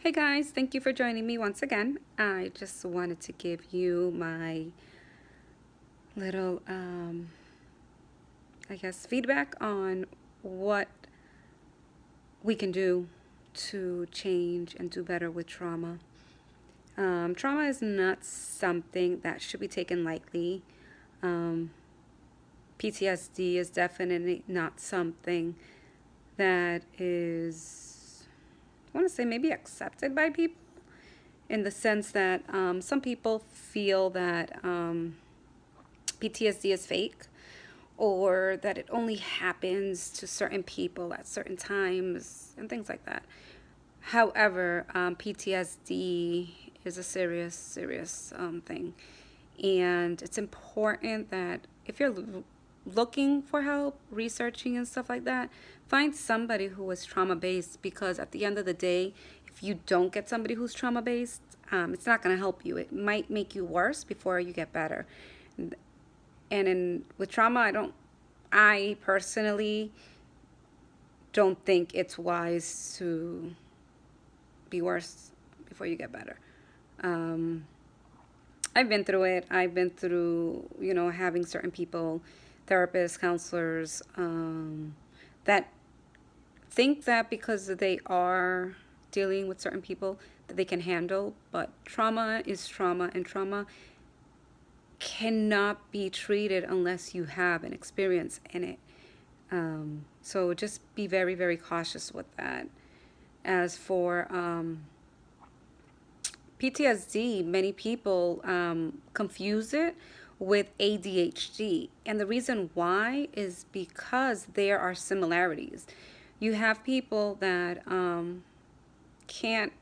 Hey guys, thank you for joining me once again. I just wanted to give you my little, feedback on what we can do to change and do better with trauma. Trauma is not something that should be taken lightly. Um, PTSD is definitely not something that is, I want to say, maybe accepted by people, in the sense that some people feel that PTSD is fake, or that it only happens to certain people at certain times and things like that. However, PTSD is a serious thing. And it's important that if you're looking for help, researching and stuff like that, find somebody who is trauma based, because at the end of the day, if you don't get somebody who's trauma based, it's not going to help you. It might make you worse before you get better. And with trauma, I personally don't think it's wise to be worse before you get better. Um, I've been through it. I've been through, having certain people, therapists, counselors, that think that because they are dealing with certain people that they can handle. But trauma is trauma, and trauma cannot be treated unless you have an experience in it. So just be very, very cautious with that. As for PTSD, many people confuse it with ADHD. And the reason why is because there are similarities. You have people that can't,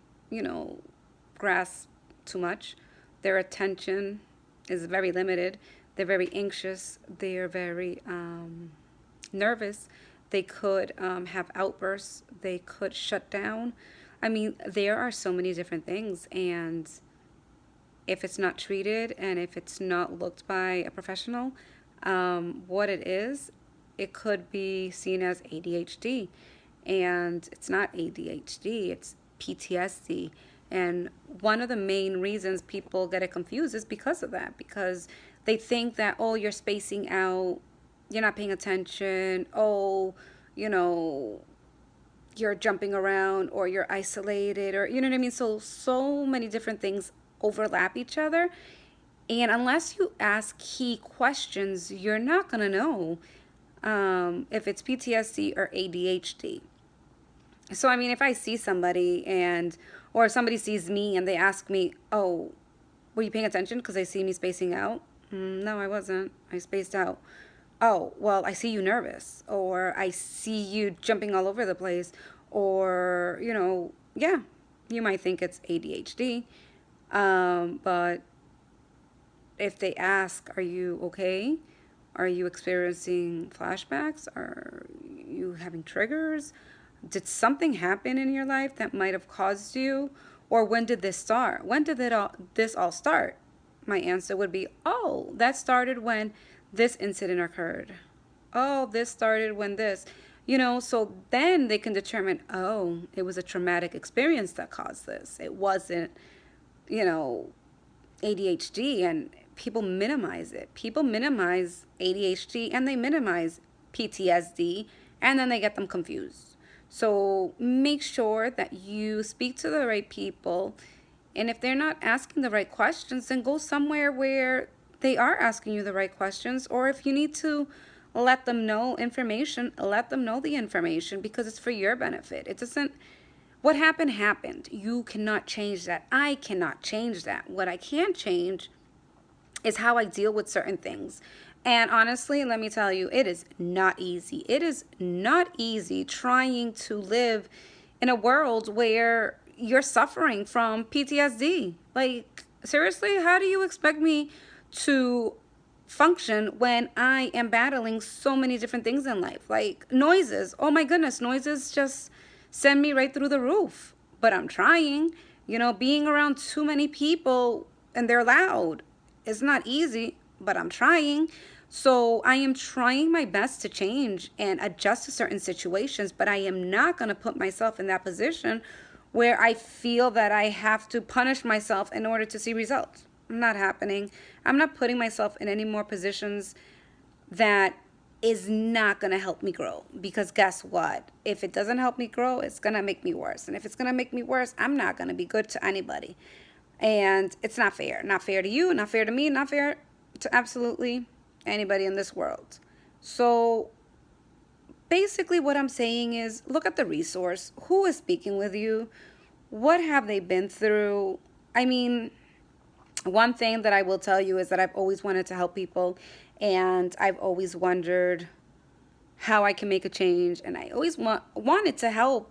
grasp too much. Their attention is very limited. They're very anxious. They're very nervous. They could have outbursts. They could shut down. I mean, there are so many different things. And if it's not treated and if it's not looked by a professional, what it is, it could be seen as ADHD. And it's not ADHD, it's PTSD. And one of the main reasons people get it confused is because of that, because they think that, oh, you're spacing out, you're not paying attention, oh, you know, you're jumping around, or you're isolated, or you know what I mean? So many different things overlap each other. And unless you ask key questions, you're not going to know if it's PTSD or ADHD. So, I mean, if I see somebody or somebody sees me and they ask me, oh, were you paying attention because they see me spacing out? No, I wasn't. I spaced out. Oh, well, I see you nervous, or I see you jumping all over the place, or, yeah, you might think it's ADHD. But if they ask, are you okay? Are you experiencing flashbacks? Are you having triggers? Did something happen in your life that might have caused you? Or when did this start? When did this all start? My answer would be, oh, that started when this incident occurred. Oh, this started when this. So then they can determine, oh, it was a traumatic experience that caused this. It wasn't, you know, ADHD. And people minimize it. People minimize ADHD and they minimize PTSD, and then they get them confused. So make sure that you speak to the right people. And if they're not asking the right questions, then go somewhere where they are asking you the right questions. Or if you need to let them know information, let them know the information, because it's for your benefit. It doesn't, what happened, happened. You cannot change that. I cannot change that. What I can change is how I deal with certain things. And honestly, let me tell you, it is not easy. It is not easy trying to live in a world where you're suffering from PTSD. Like, seriously, how do you expect me to function when I am battling so many different things in life? Like noises. Oh my goodness, noises just send me right through the roof. But I'm trying. Being around too many people and they're loud, it's not easy, but I'm trying. So I am trying my best to change and adjust to certain situations, but I am not going to put myself in that position where I feel that I have to punish myself in order to see results. Not happening. I'm not putting myself in any more positions that is not going to help me grow, because guess what? If it doesn't help me grow, it's going to make me worse. And if it's going to make me worse, I'm not going to be good to anybody. And it's not fair. Not fair to you, not fair to me, not fair to absolutely anybody in this world. So basically what I'm saying is, look at the resource. Who is speaking with you? What have they been through? I mean, one thing that I will tell you is that I've always wanted to help people, and I've always wondered how I can make a change, and I always wanted to help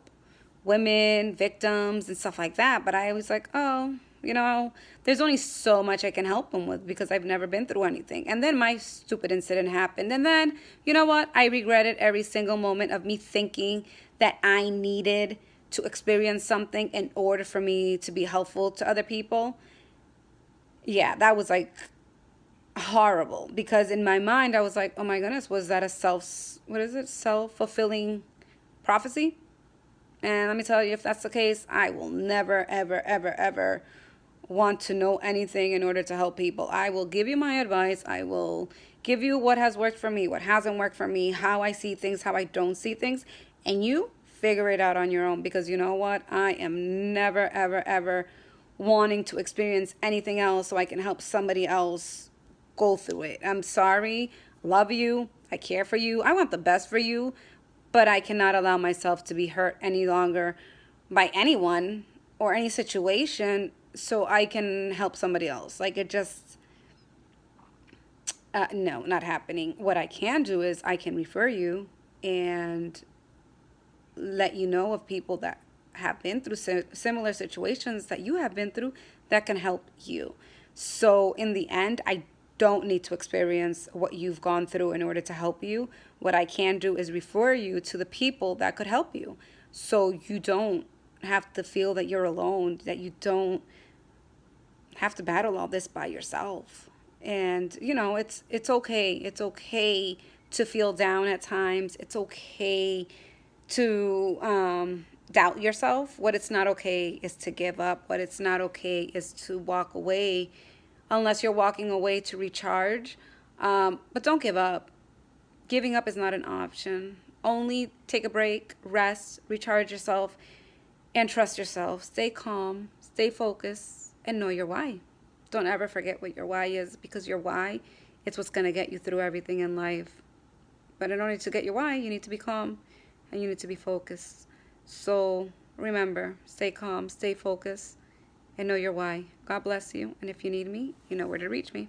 women, victims, and stuff like that, but I was like, oh, there's only so much I can help them with because I've never been through anything. And then my stupid incident happened, and then, you know what? I regretted every single moment of me thinking that I needed to experience something in order for me to be helpful to other people. Yeah, that was like horrible, because in my mind I was like, oh my goodness, was that a self-fulfilling prophecy? And let me tell you, if that's the case, I will never, ever, ever, ever want to know anything in order to help people. I will give you my advice. I will give you what has worked for me, what hasn't worked for me, how I see things, how I don't see things, and you figure it out on your own, because you know what? I am never, ever, ever wanting to experience anything else so I can help somebody else go through it. I'm sorry. Love you. I care for you. I want the best for you, but I cannot allow myself to be hurt any longer by anyone or any situation so I can help somebody else. Like, it just, no, not happening. What I can do is I can refer you and let you know of people that have been through similar situations that you have been through that can help you. So in the end, I don't need to experience what you've gone through in order to help you. What I can do is refer you to the people that could help you, so you don't have to feel that you're alone, that you don't have to battle all this by yourself. And it's okay. It's okay to feel down at times. It's okay to doubt yourself. What it's not okay is to give up. What it's not okay is to walk away, unless you're walking away to recharge. But don't give up. Giving up is not an option. Only take a break, rest, recharge yourself, and trust yourself. Stay calm, stay focused, and know your why. Don't ever forget what your why is, because your why is what's going to get you through everything in life. But in order to get your why, you need to be calm and you need to be focused. So remember, stay calm, stay focused, and know your why. God bless you. And if you need me, you know where to reach me.